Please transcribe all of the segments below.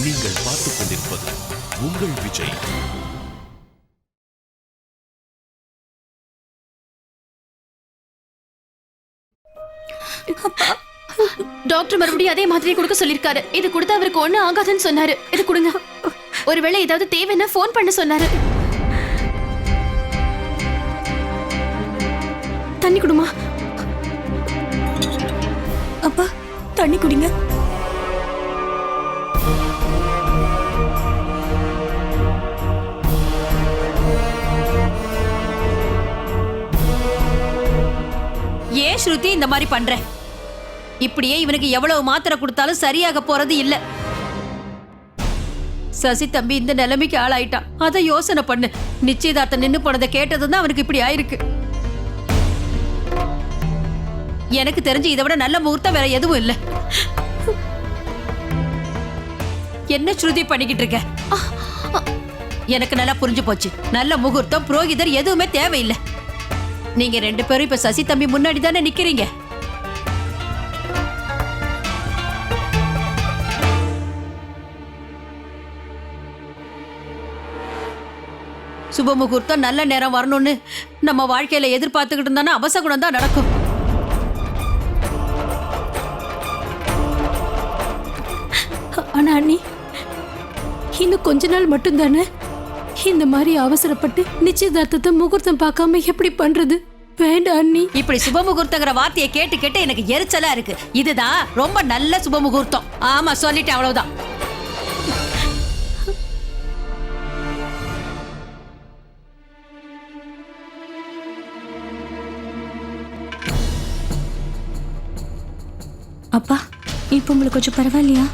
நீங்கள் பார்த்துக் கொண்டிருப்பது உங்கள் விஜய். டாக்டர் மறுபடியும் அதே மாதிரி கொடுக்க சொல்லிருக்காரு. இது கொடுத்தா அவருக்கு ஒண்ணு ஆகாதுன்னு சொன்னாரு. இது கொடுங்க. ஒருவேளை ஏதாவது தேவைன்னா போன் பண்ண சொன்னாரு. தண்ணி குடுமா. அப்பா தண்ணி குடிங்க. ஏன் ஸ்ருதி இந்த மாதிரி பண்ற? இப்படியே இவனுக்கு எவ்வளவு மாத்திரை கொடுத்தாலும் சரியாக போறது இல்ல. சசி தம்பி இந்த நிலைமைக்கு ஆளாயிட்டான். அத யோசனை பண்ணு. நிச்சயதார்த்தம் நின்னு போனதை கேட்டதும் தான் அவனுக்கு இப்படி ஆயிருக்கு. எனக்கு தெரிஞ்சு இதை விட நல்ல முகூர்த்தம் வேற எதுவும் இல்ல. என்ன ஸ்ருதி பண்ணிக்கிட்டு இருக்க? எனக்கு நல்லா புரிஞ்சு போச்சு. நல்ல முகூர்த்தம் புரோகிதர் எதுவுமே தேவையில்லை. நீங்க ரெண்டு பேரும் இப்ப சசி தம்பி முன்னாடி தானே நிக்கிறீங்க. சுப முகூர்த்தம் நல்ல நேரம் வரணும்னு நம்ம வாழ்க்கையில எதிர்பார்த்துக்கிட்டு இருந்தானா அவசகுணம் தான் நடக்கும். ஆனா அண்ணி, இன்னும் கொஞ்ச நாள் மட்டும் தானே. இந்த மாதிரி அவசரப்பட்டு நிச்சயதார்த்தத்தை முகூர்த்தம் பார்க்காம எப்படி பண்றது? வேண்டாம் அண்ணி. இப்படி சுபமுகூர்த்தங்கிற வார்த்தையை கேட்டு கேட்டு எனக்கு எரிச்சலா இருக்கு. இதுதான் ரொம்ப நல்ல சுபமுகூர்த்தம். ஆமா சொல்லிட்டேன், அவ்வளவுதான். அப்பா இப்போ உங்களுக்கு கொஞ்சம் பரவாயில்லையா?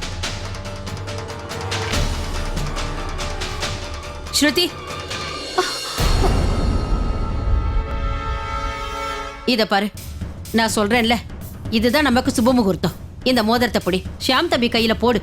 ஸ்ருதி, இத பாரு, நான் சொல்றேன்ல, இதுதான் நமக்கு சுப முகூர்த்தம். இந்த மோதிரத்தை பொடி ஷியாம் தம்பி கையில போடு.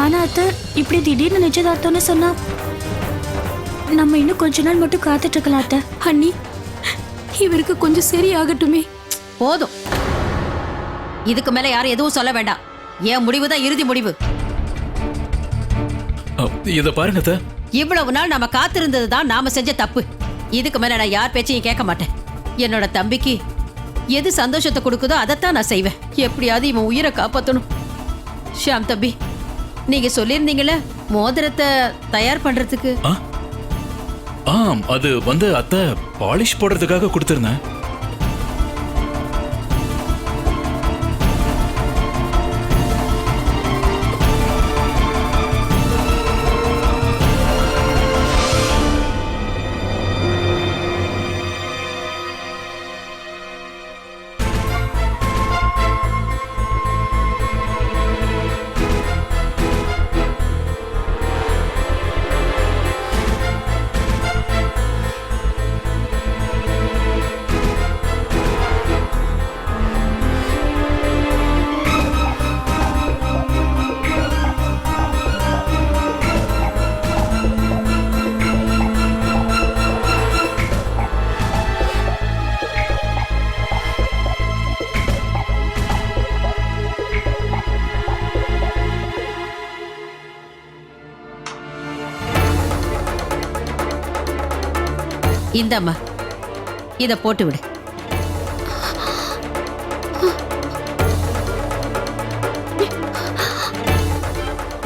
ஆனா அத்தை, இப்படி திடீர்னு நிச்சயதார்த்தம்னு சொன்னா நம்ம இன்னும் கொஞ்ச நாள் மட்டும் காத்துட்டு இருக்கலாம் அத்தை. அண்ணி, இவருக்கு கொஞ்சம் சரியாகட்டுமே. போதும், இதுக்கு மேல யாரும் எதுவும் சொல்ல வேண்டாம். என் முடிவுதான் இறுதி முடிவு. இத பாருங்க அத்தை. இவ்வளவு நாள் நாம காத்திருந்ததுதான் நாம செஞ்ச தப்பு. இதுக்கு மேல நான் யார் பேச்சையும் கேட்க மாட்டேன். என்னோட தம்பிக்கு எது சந்தோஷத்தை கொடுக்குதோ அதைத்தான் நான் செய்வேன். எப்படியாவது இவன் உயிரை காப்பாத்தணும். ஷியாம் தம்பி, நீங்க சொல்லியிருந்தீங்களே மோதிரத்தை தயார் பண்றதுக்கு. ஆம், அது அத்தை பாலிஷ் போடுறதுக்காக கொடுத்திருந்தேன். இந்தம்மா, இத போட்டு விடு.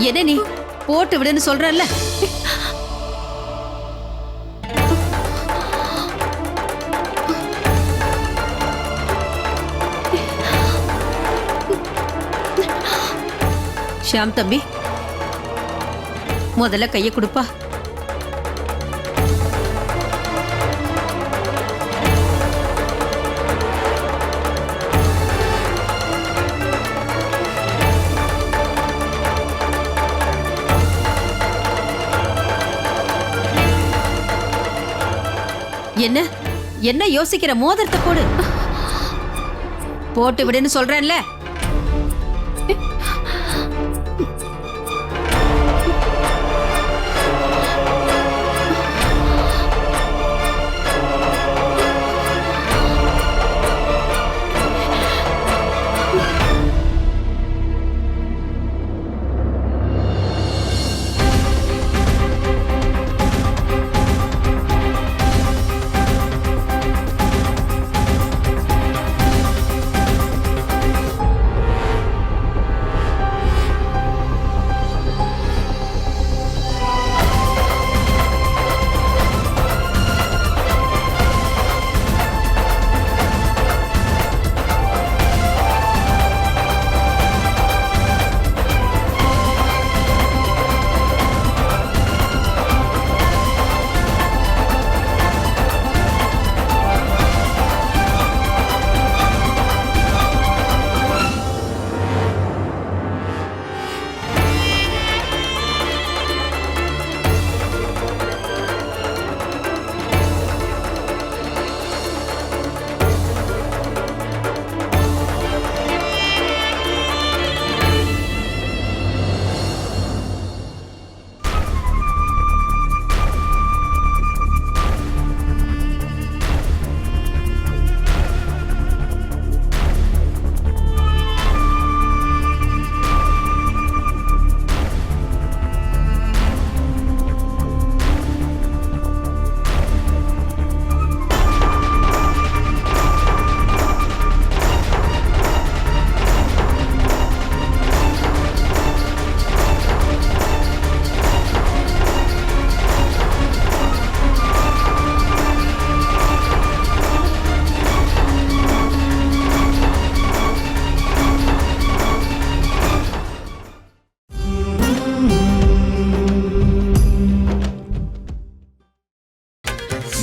என்ன நீ போட்டு விடுன்னு சொல்றல்ல? ஷியாம் தம்பி, முதல்ல கையை கொடுப்பா. என்ன என்ன யோசிக்கிற? மோதிரத்தை போடு. போட்டு விடுன்னு சொல்றேன்ல.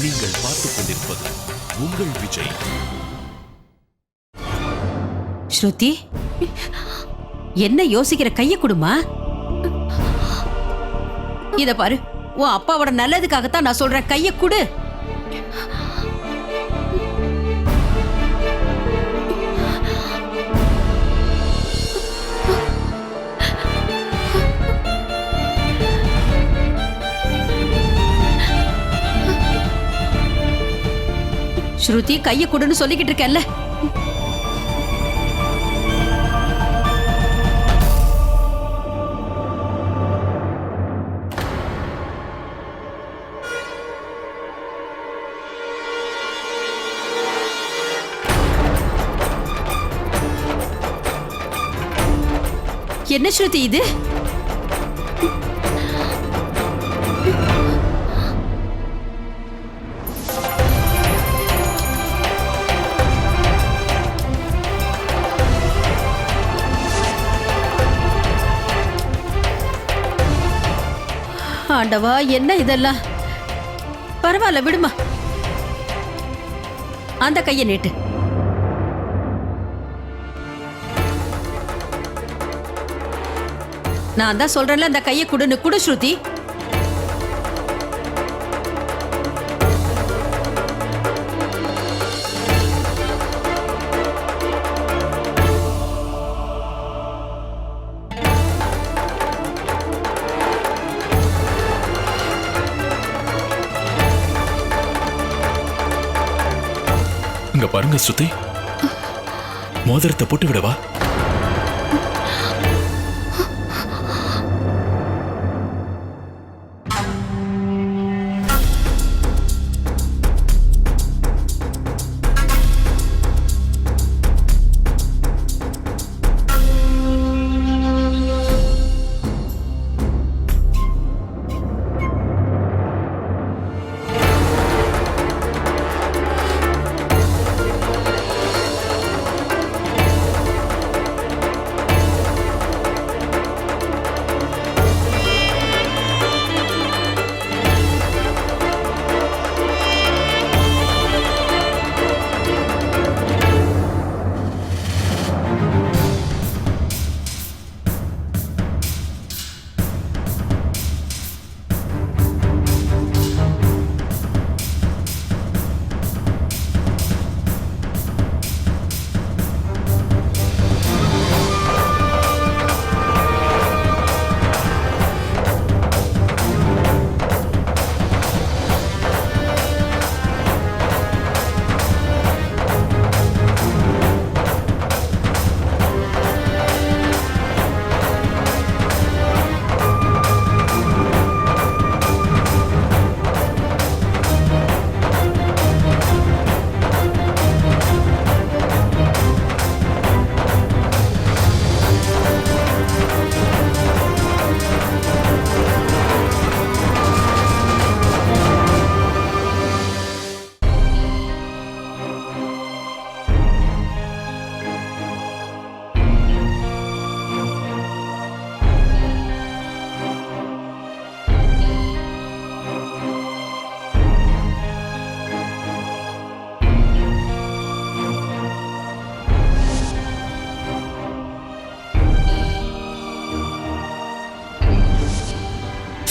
நீங்கள் பார்த்துக் கொண்டிருப்பது உங்கள் விஜய். ஸ்ருதி, என்ன யோசிக்கிற? கைய குடுமா. இத பாரு, உன் அப்பாவோட நல்லதுக்காகத்தான் நான் சொல்றேன். கைய குடு. ஸ்ருதி, கைய குடுன்னு சொல்லிக்கிட்டு இருக்கேன்ல. என்ன ஸ்ருதி இது? ஆண்டவா, என்ன இதெல்லாம்? பரவாயில்ல, விடுமா. அந்த கையை நீட்டு. நான் தான் சொல்றேன்ல, அந்த கையை குடுன்னு. குடு ஸ்ருதி. இங்க பாருங்க ஸ்ருதி, மோதிரத்தை போட்டு விடவா?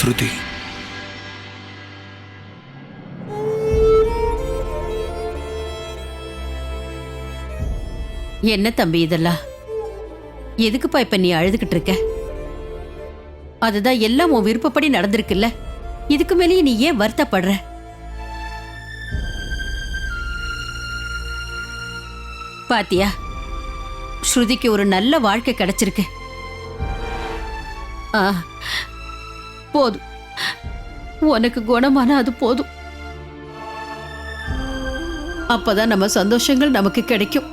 ஸ்ருதி. என்ன தம்பி இதெல்லாம்? எதுக்குப்பா இப்ப நீ அழுதுகிட்டு இருக்க? அதுதான் எல்லாம் உன் விருப்பப்படி நடந்திருக்குல்ல. இதுக்கு மேலேயே நீ ஏன் வருத்தப்படுற? பாத்தியா, ஸ்ருதிக்கு ஒரு நல்ல வாழ்க்கை கிடைச்சிருக்கு. ஆ, போதும், உனக்கு குணமான அது போதும். அப்பதான் நம்ம சந்தோஷங்கள் நமக்கு கிடைக்கும்.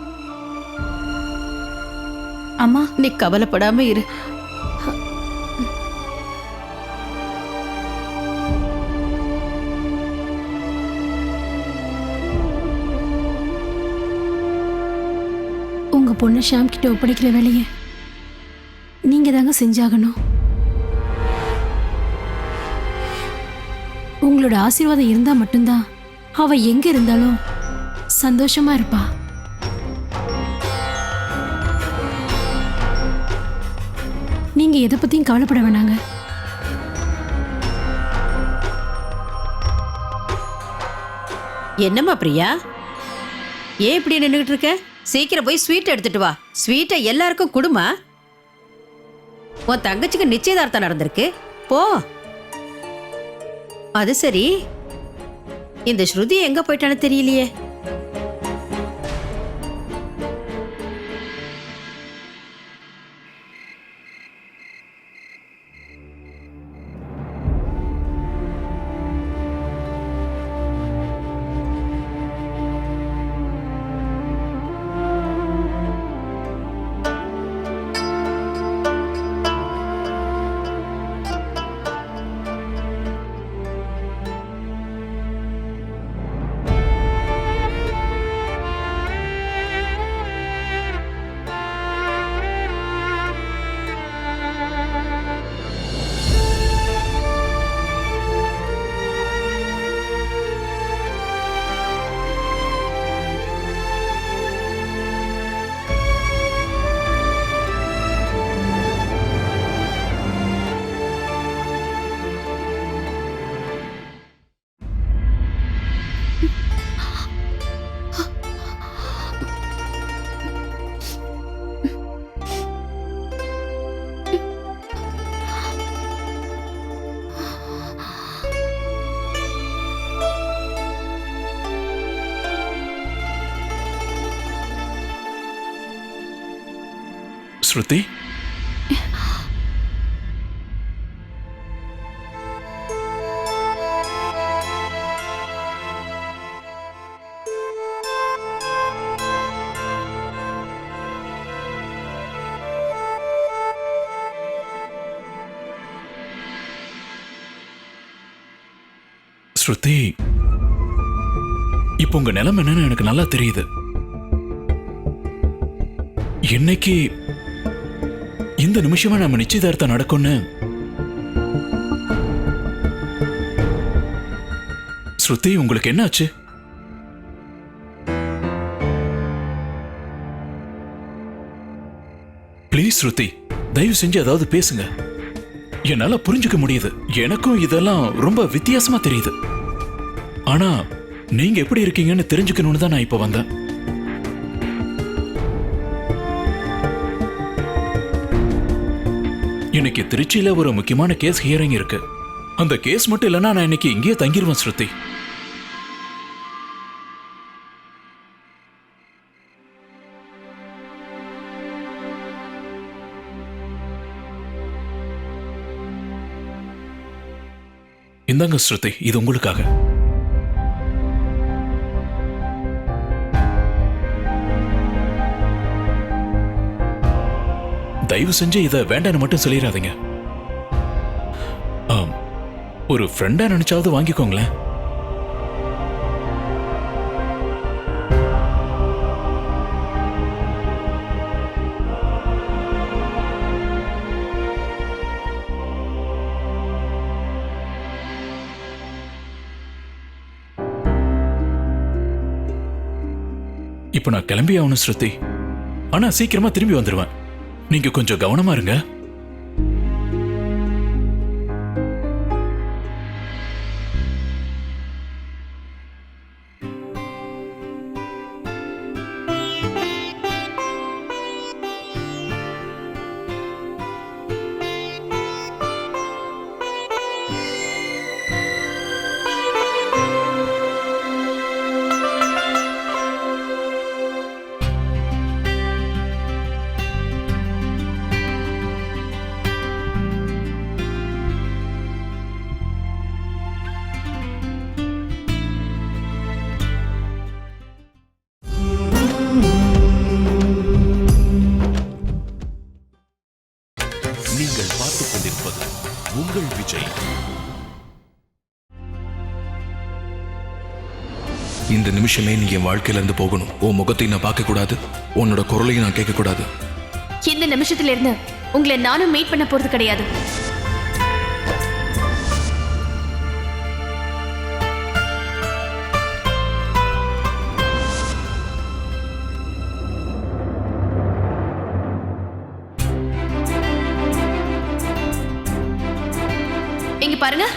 அம்மா, நீ கவலைப்படாம இரு. உங்க பொண்ணு ஷாம் கிட்ட ஒப்படைக்கிற வேலையை நீங்க தாங்க செஞ்சாகணும். உங்களோட ஆசீர்வாதம் இருந்தா மட்டும்தான் அவ எங்க இருந்தாலும் சந்தோஷமா இருப்பா. நீங்க எதை பத்தியும் கவலைப்பட வேணாங்க. என்னம்மா பிரியா, ஏன் இப்படி நின்றுகிட்டு இருக்க? சீக்கிரம் போய் ஸ்வீட் எடுத்துட்டு வா. ஸ்வீட்டை எல்லாருக்கும் குடுமா. உன் தங்கச்சிக்கு நிச்சயதார்த்தம் நடந்திருக்கு, போ. அது சரி, இந்த ஸ்ருதி எங்க போயிட்டான்னு தெரியலையே. ஸ்ருதி, ஸ்ருதி, இப்போ உங்க நிலைமை என்னன்னு எனக்கு நல்லா தெரியுது. இன்னைக்கு இந்த நிமிஷமா நம்ம நிச்சயதார்த்தம் நடக்கும்னு ஸ்ருதி, உங்களுக்கு என்னாச்சு? ப்ளீஸ் ஸ்ருதி, தயவு செஞ்சு ஏதாவது பேசுங்க. என்னால புரிஞ்சுக்க முடியுது. எனக்கும் இதெல்லாம் ரொம்ப வித்தியாசமா தெரியுது. ஆனா நீங்க எப்படி இருக்கீங்கன்னு தெரிஞ்சுக்கணும்னு தான் நான் இப்ப வந்தேன். இன்னைக்கு திருச்சியில ஒரு முக்கியமான கேஸ் ஹியரிங் இருக்கு. அந்த கேஸ் மட்டும் இல்லைன்னா நான் இன்னைக்கு இங்கேயே தங்கிருவேன் ஸ்ருதி. இந்தாங்க ஸ்ருதி, இது உங்களுக்காக. தயவு செஞ்சு இதை வேண்டான்னு மட்டும் சொல்லிடாதீங்க. ஒரு ஃப்ரெண்டா நினைச்சாவது வாங்கிக்கோங்களேன். இப்ப நான் கிளம்பி ஆகணும் ஸ்ருதி. ஆனா சீக்கிரமா திரும்பி வந்துருவேன். நீங்க கொஞ்சம் கவனமா இருங்க. இந்த நிமிஷமே நீ என் வாழ்க்கையில இருந்து போகணும். உன் முகத்தை நான் பார்க்க கூடாது, உன்னோட குரலையும் நான் கேட்க கூடாது. இந்த நிமிஷத்துல இருந்து உங்களை நானும் மீட் பண்ண போறது கிடையாது. இங்க பாருங்க.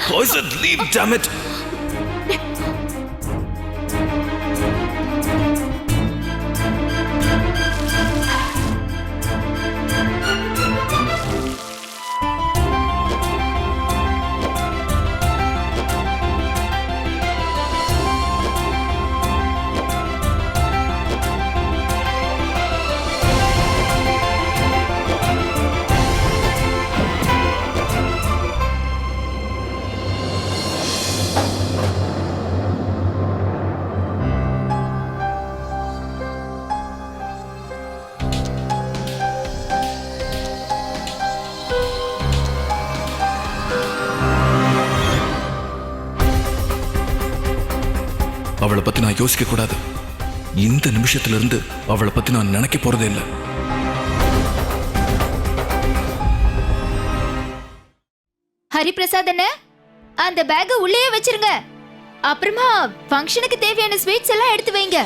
Leave, damn it. அவளை பத்தி நான் யோசிக்க கூடாது. இந்த நிமிஷத்துல இருந்து அவளை பத்தி நான் நினைக்க போறதே இல்லை. ஹரிபிரசாத் அண்ணா, அந்த பேக் உள்ளேயே வச்சிருங்க. அப்புறமா ஃபங்க்ஷனுக்கு தேவையான ஸ்வீட்ஸ் எல்லாம் எடுத்து வைங்க.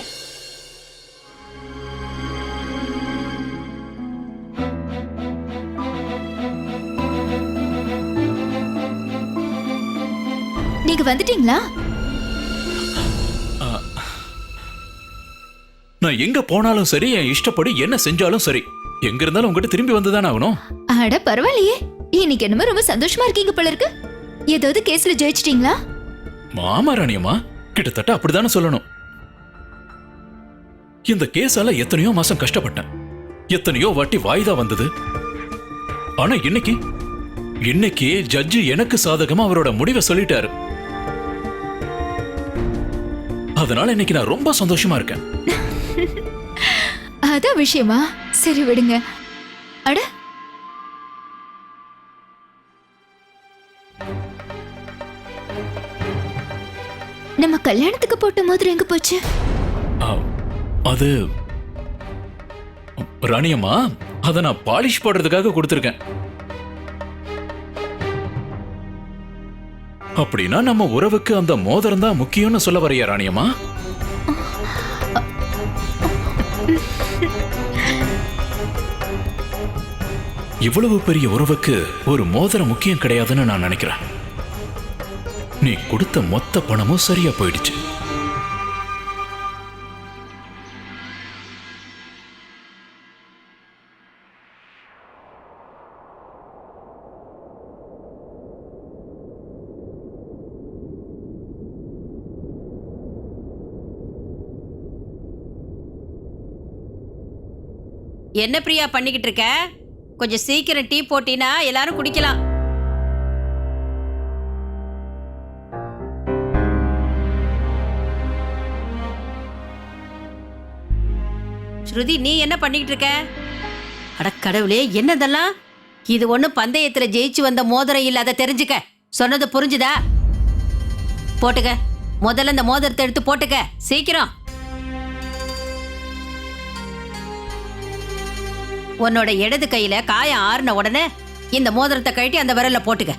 நீங்க வந்துட்டீங்களா? நான் எங்க போனாலும் சரி, என் இஷ்டப்படி என்ன செஞ்சாலும் சரி, எங்க இருந்தாலும் உங்ககிட்ட திரும்பி வந்துதானே ஆகணும். அட பரவாயில்லையே, இன்னைக்கு என்னமோ ரொம்ப சந்தோஷமா இருக்கீங்க போல இருக்கு. ஏதாவது கேஸ்ல ஜெயிச்சிட்டீங்களா? மாமா ராணியம்மா, கிட்டத்தட்ட அப்படித்தானே சொல்லணும். இந்த கேஸால எத்தனையோ மாசம் கஷ்டப்பட்டேன், எத்தனையோ வாட்டி வாய்தா வந்தது. ஆனா இன்னைக்கு ஜட்ஜி எனக்கு சாதகமா அவரோட முடிவை சொல்லிட்டாரு. அதனால இன்னைக்கு நான் ரொம்ப சந்தோஷமா இருக்கேன். அதான் விஷயமா? சரி விடுங்க. அட, நம்ம கல்யாணத்துக்கு போட்ட மோதிரம் எங்க போச்சு? அது ராணியம்மா, அத நான் பாலிஷ் போடுறதுக்காக கொடுத்திருக்கேன். அப்படின்னா நம்ம உறவுக்கு அந்த மோதிரம் தான் முக்கியம்னு சொல்ல வரையா ராணியம்மா? இவ்வளவு பெரிய உறவுக்கு ஒரு மோதிரம் முக்கியம் கிடையாதுன்னு நான் நினைக்கிறேன். நீ கொடுத்த மொத்த பணமும் சரியா போயிடுச்சு. என்ன பிரியா பண்ணிக்கிட்டு இருக்க? கொஞ்சம் சீக்கிரம் டீ போட்டினா எல்லாரும் குடிக்கலாம். ஸ்ருதி, நீ என்ன பண்ணிக்கிட்டு இருக்க? அட கடவுளே, என்னதெல்லாம்? இது ஒண்ணு பந்தயத்துல ஜெயிச்சு வந்த மோதிரம் இல்ல, அதை தெரிஞ்சுக்க. சொன்னது புரிஞ்சுதா? போட்டுக்க, முதல்ல இந்த மோதிரத்தை எடுத்து போட்டுக்க, சீக்கிரம். உன்னோட இடது கையில காயம் ஆறுன உடனே இந்த மோதிரத்தை கழட்டி அந்த விரல்ல போட்டுக்க.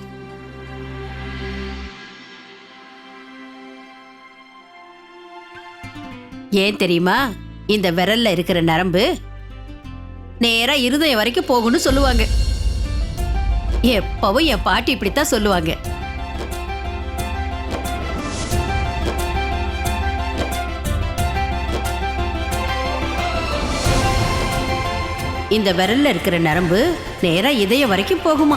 ஏன் தெரியுமா? இந்த விரல்ல இருக்கிற நரம்பு நேரா இருதயம் வரைக்கும் போகும்னு சொல்லுவாங்க. எப்பவும் என் பாட்டி இப்படித்தான் சொல்லுவாங்க. இந்த விரல்ல இருக்கிற நரம்பு நேரா இதயம் வரைக்கும் போகுமா.